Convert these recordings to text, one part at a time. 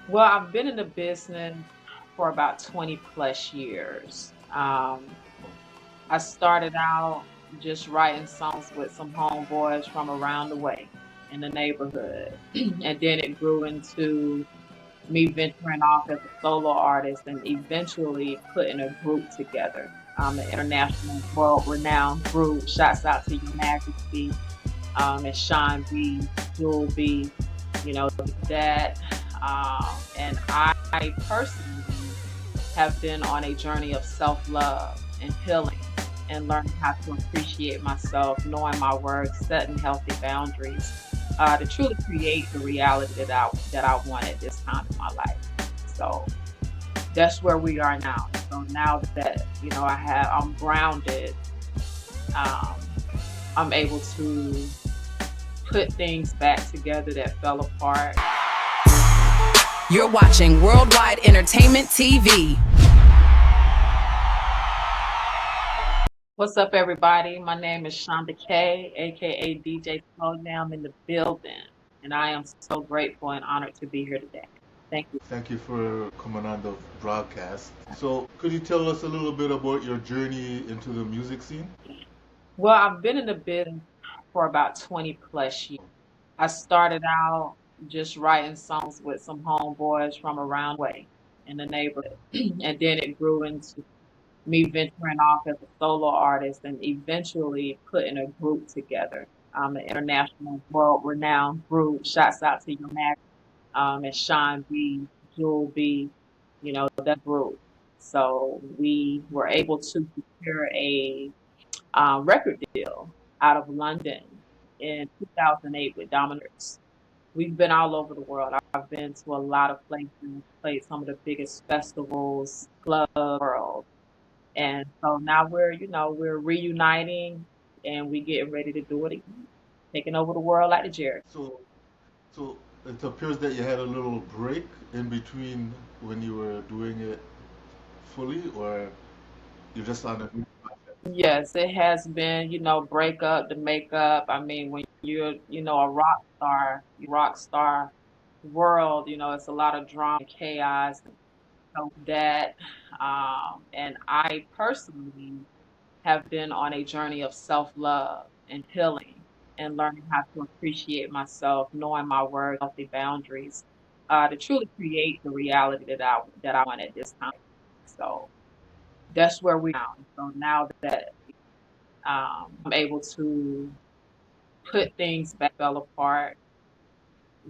Well, I've been in the business for about 20 plus years. I started out just writing songs with some homeboys from around the way in the neighborhood. And then it grew into me venturing off as a solo artist and eventually putting a group together. An international world renowned group. Shouts out to your Majesty, and Sean B, Jewel B, that. And I personally have been on a journey of self love and healing and learning how to appreciate myself, knowing my worth, setting healthy boundaries to truly create the reality that I want at this time in my life. So that's where we are now. So now that I'm grounded, um, I'm able to put things back together that fell apart. You're watching Worldwide Entertainment TV. What's up, everybody? My name is Shunda K, aka DJ Slowdown in the building, and I am so grateful and honored to be here today. Thank you. Thank you for coming on the broadcast. So, could you tell us a little bit about your journey into the music scene? Well, I've been in the business for about 20 plus years. I started out just writing songs with some homeboys from around the way in the neighborhood, and then it grew into me venturing off as a solo artist and eventually putting a group together. An international world renowned group. Shouts out to your Mag, and Sean B, Jewel B, that group. So we were able to secure a record deal out of London in 2008 with Dominators. We've been all over the world. I've been to a lot of places, played some of the biggest festivals, clubs, in the world. And so now we're reuniting and we getting ready to do it again, taking over the world like the Jerry. So, it appears that you had a little break in between when you were doing it fully, or you're just on a new project. Yes, it has been, break up to make up. I mean, when you're, a rock star world, it's a lot of drama and chaos. So that, and I personally have been on a journey of self-love and healing and learning how to appreciate myself, knowing my worth, healthy boundaries, to truly create the reality that I want at this time. So that's where we are now. So now that I'm able to put things back fell apart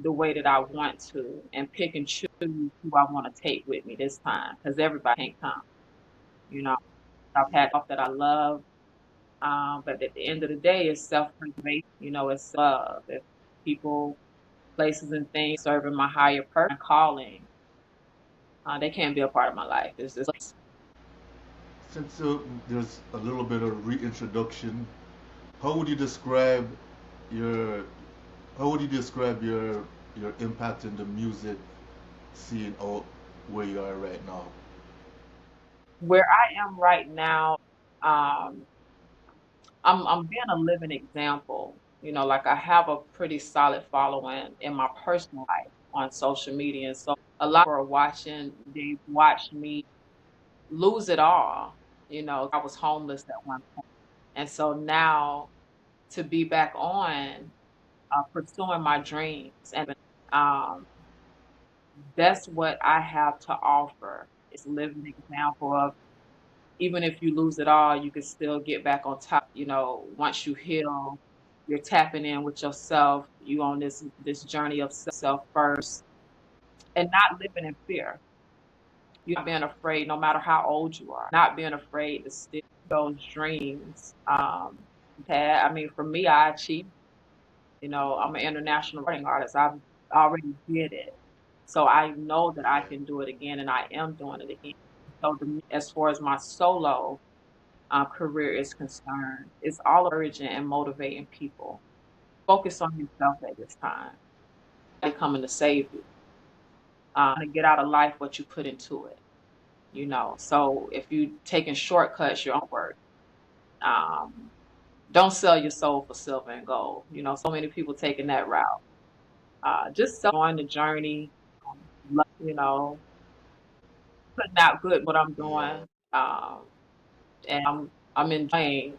the way that I want to and pick and choose who I want to take with me this time because everybody can't come. You know, I've had stuff that I love. But at the end of the day, it's self-preservation. It's love. If people, places, and things serving my higher purpose and calling, they can't be a part of my life. It's just Since there's a little bit of reintroduction, how would you describe your how would you describe your impact in the music scene out where you are right now? where I am right now. Um, I'm being a living example. Like I have a pretty solid following in my personal life on social media, and so a lot of people are watching. They watched me lose it all. I was homeless at one point, and so now to be back on pursuing my dreams and um, that's what I have to offer. It's a living example of even if you lose it all, you can still get back on top. Once you heal, you're tapping in with yourself. You on this journey of self first, and not living in fear. You're not being afraid, no matter how old you are. Not being afraid to still those dreams. I mean, for me, I achieved. I'm an international recording artist. I've already did it. So I know that I Right. can do it again and I am doing it again. So as far as my solo career is concerned, it's all urgent and motivating people. Focus on yourself at this time. Nobody coming to save you. To get out of life what you put into it. So if you taking shortcuts, your own work. Um, don't sell your soul for silver and gold. So many people taking that route. Just enjoying the journey, you know, putting out good what I'm Yeah. doing. And I'm enjoying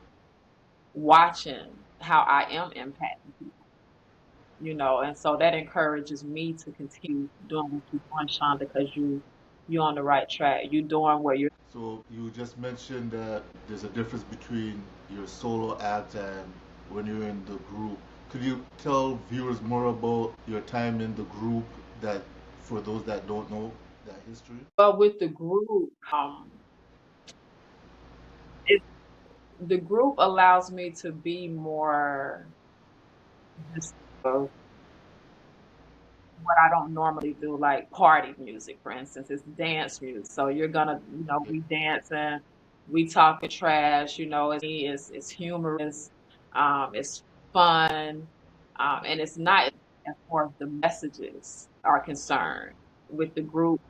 watching how I am impacting people, and so that encourages me to continue doing what you're doing, Shonda, because you're on the right track. You're doing what you're So you just mentioned that there's a difference between your solo act and when you're in the group. Could you tell viewers more about your time in the group that for those that don't know that history? well with the group. It, the group allows me to be more just what I don't normally do, like party music, for instance. It's dance music. So you're gonna, Yeah. we dancing, we talking trash, it's humorous, it's fun, and it's not as far as the messages are concerned with the group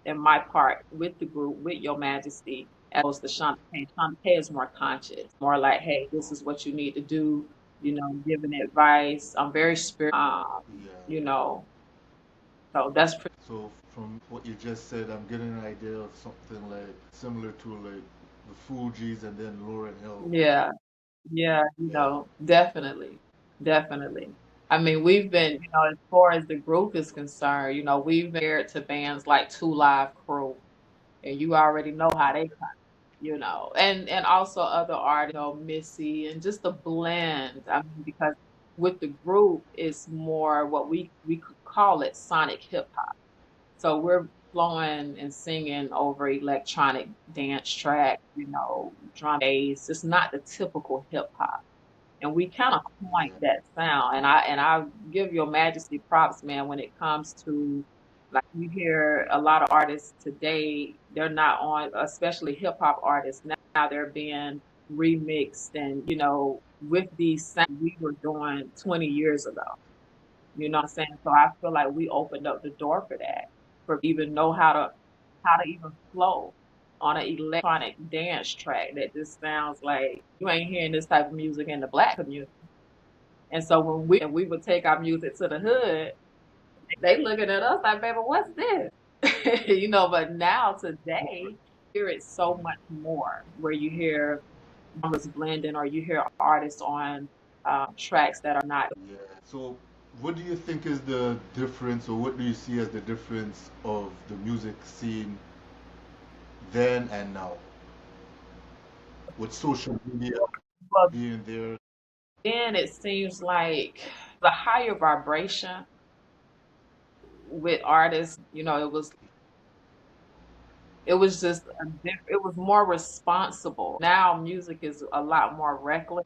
and my part with the group, with Your Majesty, as opposed to Shunda K. Shunda K is more conscious, more like, hey, this is what you need to do, giving advice. I'm very spiritual, Yeah. you know, so that's pretty. So from what you just said, I'm getting an idea of something like similar to like the Fugees and then Lauryn Hill. Yeah, yeah, Yeah. definitely, definitely. I mean, we've been, as far as the group is concerned, we've been compared to bands like Two Live Crew, and you already know how they come, and also other artists, Missy, and just the blend. I mean, because with the group, it's more what we could call it sonic hip hop. So we're flowing and singing over electronic dance track, drum bass. It's not the typical hip hop. And we kind of point Yeah. that sound. And I give Your Majesty props, man, when it comes to like you hear a lot of artists today, they're not on, especially hip hop artists now they're being remixed and, with these sounds we were doing 20 years ago. You know what I'm saying? So I feel like we opened up the door for that, for even know how to even flow on an electronic dance track that just sounds like you ain't hearing this type of music in the black community. And so when we would take our music to the hood, they looking at us like, baby, what's this? But now today, hear it so much more where you hear genres blending or you hear artists on tracks that are not. Yeah. So what do you think is the difference, or what do you see as the difference of the music scene then and now? With social media But being there. then it seems like the higher vibration with artists, it was just it was more responsible. Now music is a lot more reckless,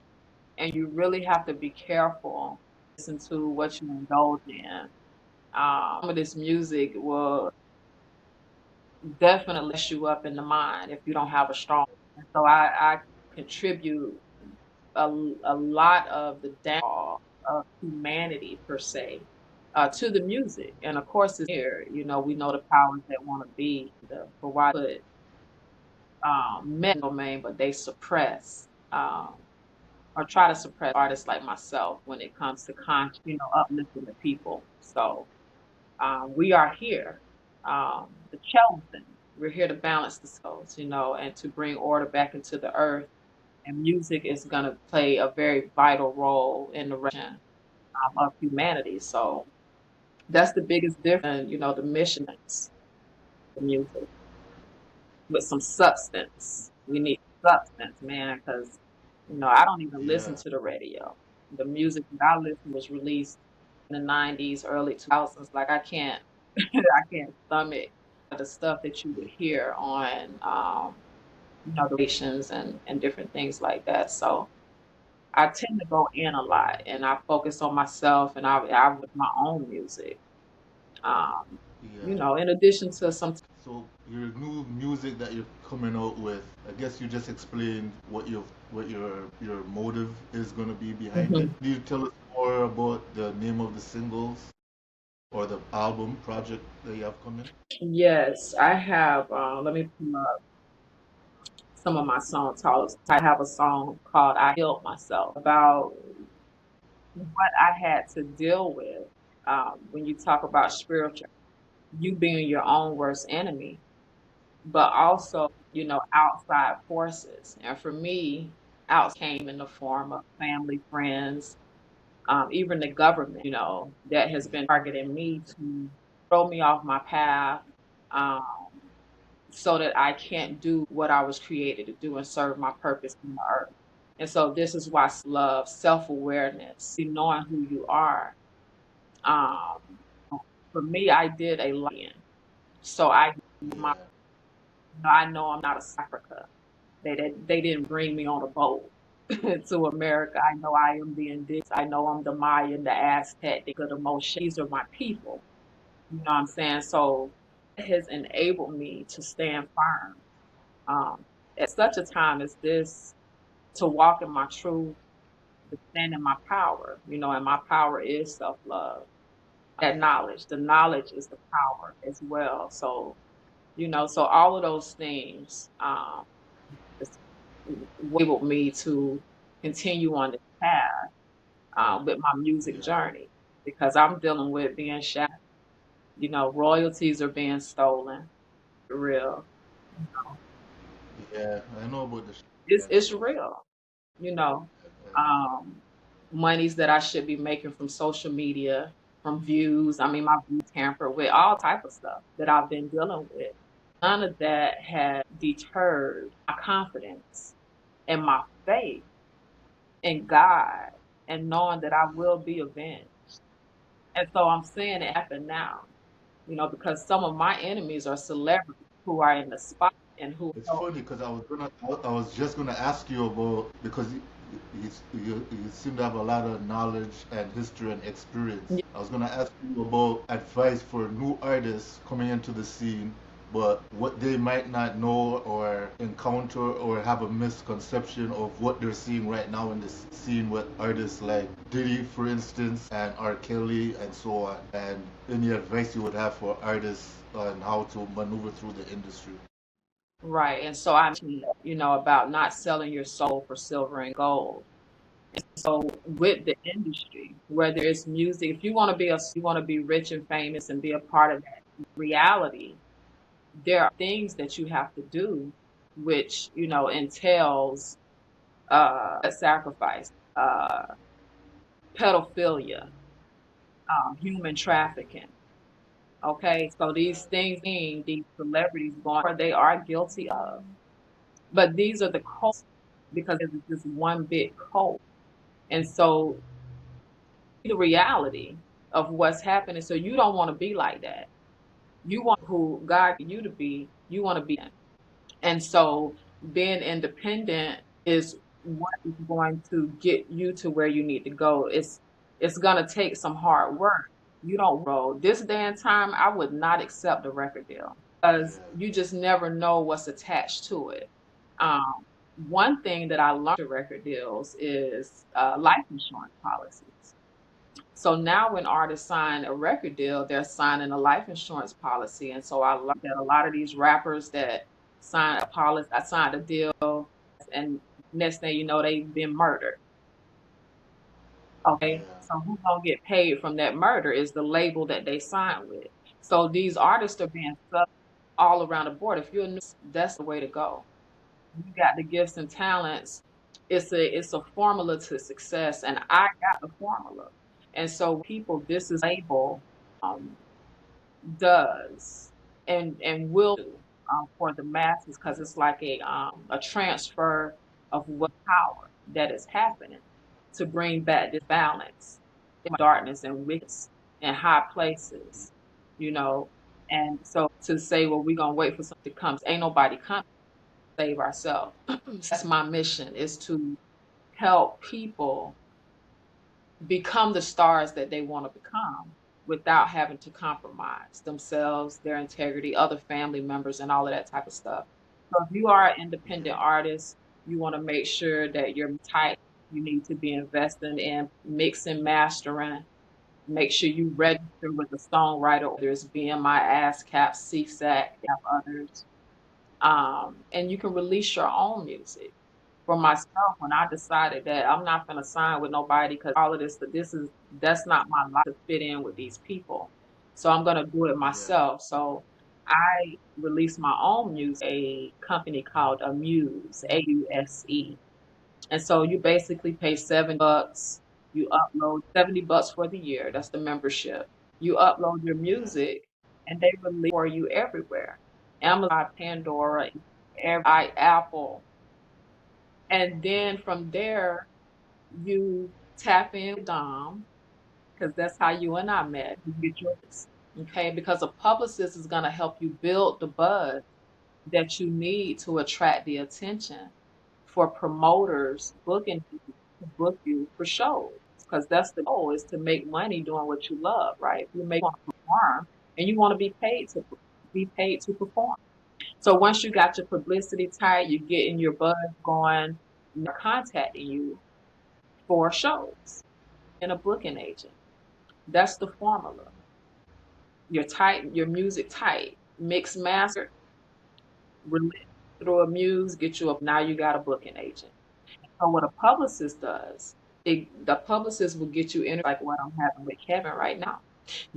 and you really have to be careful listen to what you indulge in. Some of this music will definitely mess you up in the mind if you don't have a strong. And so I contribute a, a lot of the downfall of humanity per se to the music. And of course, it's here. We know the powers that want to be for why put men domain, but they suppress or try to suppress artists like myself when it comes to uplifting the people. So we are here, the chosen. We're here to balance the scales, and to bring order back into the earth. And music is going to play a very vital role in the restoration of humanity. So that's the biggest difference, the mission is the music with some substance. We need substance, man, because, I don't even listen Yeah. to the radio. The music that I listen was released in the 90s, early 2000s. Like I can't, I can't stomach the stuff that you would hear on, the stations and different things like that. So I tend to go in a lot and I focus on myself and I with my own music. Um, Yeah. in addition to some. So your new music that you're coming out with, I guess you just explained what your motive is gonna be behind it. Mhm. Can you tell us more about the name of the singles or the album project that you have coming? Yes, I have. Let me pull up some of my songs. I have a song called "I Healed Myself" about what I had to deal with when you talk about spiritual. you being your own worst enemy, but also, outside forces. And for me, outside came in the form of family, friends, even the government, that has been targeting me to throw me off my path, um, so that I can't do what I was created to do and serve my purpose in the earth. And so this is why love, self-awareness, knowing who you are. Um, for me, I did a lot. So my, Yeah, I know I'm not a Africa. They didn't bring me on a boat to America. I know I am the indigenous. I know I'm the Mayan, the Aztec, the Moshe. These are my people. You know what I'm saying? So it has enabled me to stand firm. At such a time as this, to walk in my truth, to stand in my power, and my power is self love. That knowledge, the knowledge is the power as well. So, so all of those things, just enabled me to continue on this path, with my music yeah, journey, because I'm dealing with being shot. Royalties are being stolen. For real. yeah. I know about the and It's stuff. real. You know, And, um, monies that I should be making from social media, from views. I mean, my views tampered with all type of stuff that I've been dealing with. None of that has deterred my confidence and my faith in God, and knowing that I will be avenged. And so I'm saying it happen now, because some of my enemies are celebrities who are in the spot and who it's help. funny because I was just gonna ask you about because you seem to have a lot of knowledge and history and experience. I was gonna ask you about advice for new artists coming into the scene, but what they might not know or encounter or have a misconception of what they're seeing right now in this scene with artists like Diddy, for instance, and R. Kelly, and so on. And any advice you would have for artists on how to maneuver through the industry. Right. And so about not selling your soul for silver and gold. So with the industry, whether it's music, if you want to you want to be rich and famous and be a part of that reality, there are things that you have to do, which, entails sacrifice, pedophilia, human trafficking. Okay. So these things, these celebrities going where they are guilty of. But these are the because it's just one big cult. And so the reality of what's happening. So you don't want to be like that. You want who God you to be, you want to be. And so being independent is what is going to get you to where you need to go. It's gonna take some hard work. You don't roll. This day and time, I would not accept a record deal because Yeah. you just never know what's attached to it. Um, one thing that I learned to record deals is life insurance policies. So now when artists sign a record deal, they're signing a life insurance policy. And so I learned that a lot of these rappers that sign a policy, I signed a deal, and next thing you know, they've been murdered. Okay. Yeah. So who's gonna get paid from that murder is the label that they signed with. So these artists are being sucked all around the board. If you're new, that's the way to go. You got the gifts and talents. It's a formula to success, and I got the formula. And so people, this is label, um, does and will do, for the masses, because it's like a transfer of what power that is happening to bring back this balance in darkness and wickedness in high places, you know. And so to say, well, we're gonna wait for something to come, ain't nobody coming to save ourselves. That's my mission, is to help people become the stars that they want to become without having to compromise themselves, their integrity, other family members, and all of that type of stuff. So if you are an independent Yeah. artist, you want to make sure that you're tight. You need to be investing in mixing, mastering. Make sure you register with the songwriter, whether it's BMI, ASCAP, CSAC, have others. And you can release your own music. For myself, when I decided that I'm not gonna sign with nobody because all of this, that's not my life to fit in with these people. So I'm gonna do it Yeah. myself. So I released my own music, a company called Amuse, AUSE. And so you basically pay $70, you upload $70 for the year. That's the membership. You upload your Yeah. music and they release for you everywhere. Amazon, Pandora, Apple. And then from there, you tap in with Dom, because that's how you and I met. You get yours. Okay, because a publicist is going to help you build the buzz that you need to attract the attention for promoters booking you to book you for shows. Because that's the goal, is to make money doing what you love, right? You make want to perform and you want to be paid to perform. So once you got your publicity tight, you're getting your buzz going, they're contacting you for shows and a booking agent. That's the formula. You're tight, your music tight, mix master, release through a muse, get you up. Now you got a booking agent. So what a publicist does, the publicist will get you in like what I'm having with Kevin right now.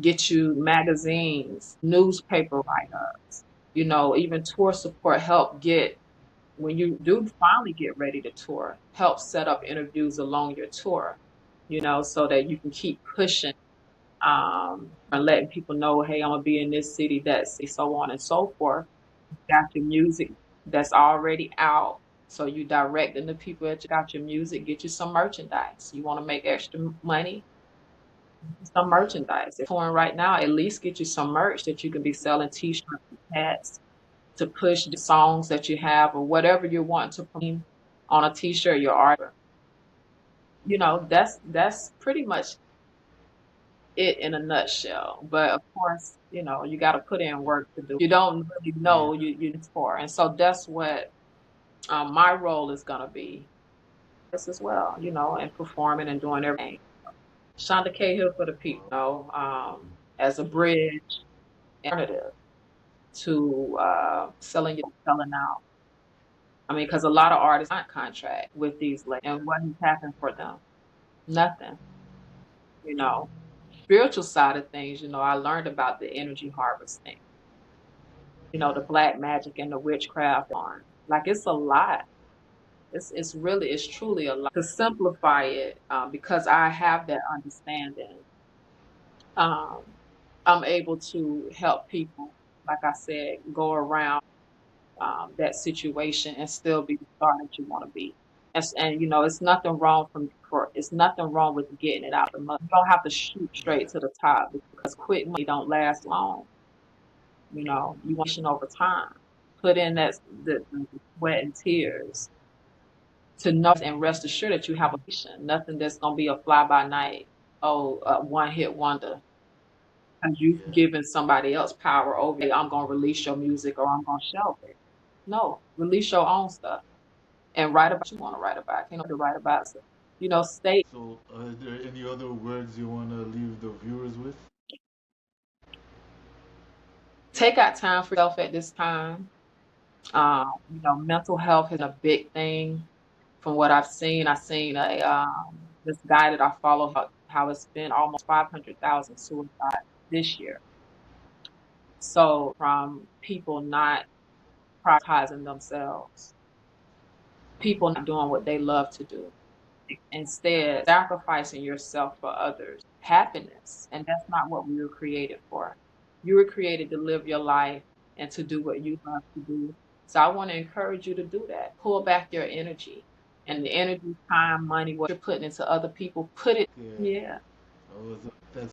Get you magazines, newspaper write-ups, even tour support, help get when you do finally get ready to tour, help set up interviews along your tour, so that you can keep pushing, and letting people know, hey, I'm gonna be in this city, that city, so on and so forth. Got your music that's already out. So you directing the people that you got your music, get you some merchandise. You want to make extra money, some Yeah. merchandise. If you're touring right now, at least get you some merch that you can be selling t-shirts and hats to push the songs that you have or whatever you want to promote on a t-shirt, your art. That's pretty much it in a nutshell. But of course, you got to put in work to do. You don't really Yeah. know you for, and so that's what my role is going to be as well, and performing and doing everything. Shunda K here for the people, as a bridge alternative to selling out. I mean, because a lot of artists aren't contract with these labels, and what has happened for them? Nothing. You know, Spiritual side of things, I learned about the energy harvesting, the black magic and the witchcraft on. Like it's a lot. It's truly a lot. To simplify it, because I have that understanding, um, I'm able to help people, like I said, go around that situation and still be the star that you want to be. And it's nothing wrong it's nothing wrong with getting it out the mud. You don't have to shoot straight Yeah. to the top, because quick money don't last long. You want over time. Put in the sweat and tears to know and rest assured that you have a vision. Nothing that's gonna be a fly by night, one hit wonder. Because you've Yeah. given somebody else power over you. I'm gonna release your music or I'm gonna shelve it. No, release your own stuff and write about what you want to write about. To write about, so, stay. So, is there any other words you want to leave the viewers with? Take out time for yourself at this time. Mental health is a big thing. From what I've seen, this guy that I follow, how it's been almost 500,000 suicides this year. So from people not prioritizing themselves, people not doing what they love to do, instead sacrificing yourself for others, happiness. And that's not what we were created for. You were created to live your life and to do what you love to do. So I want to encourage you to do that. Pull back your energy, and the energy, time, money, what you're putting into other people, put it. Yeah. Yeah. That's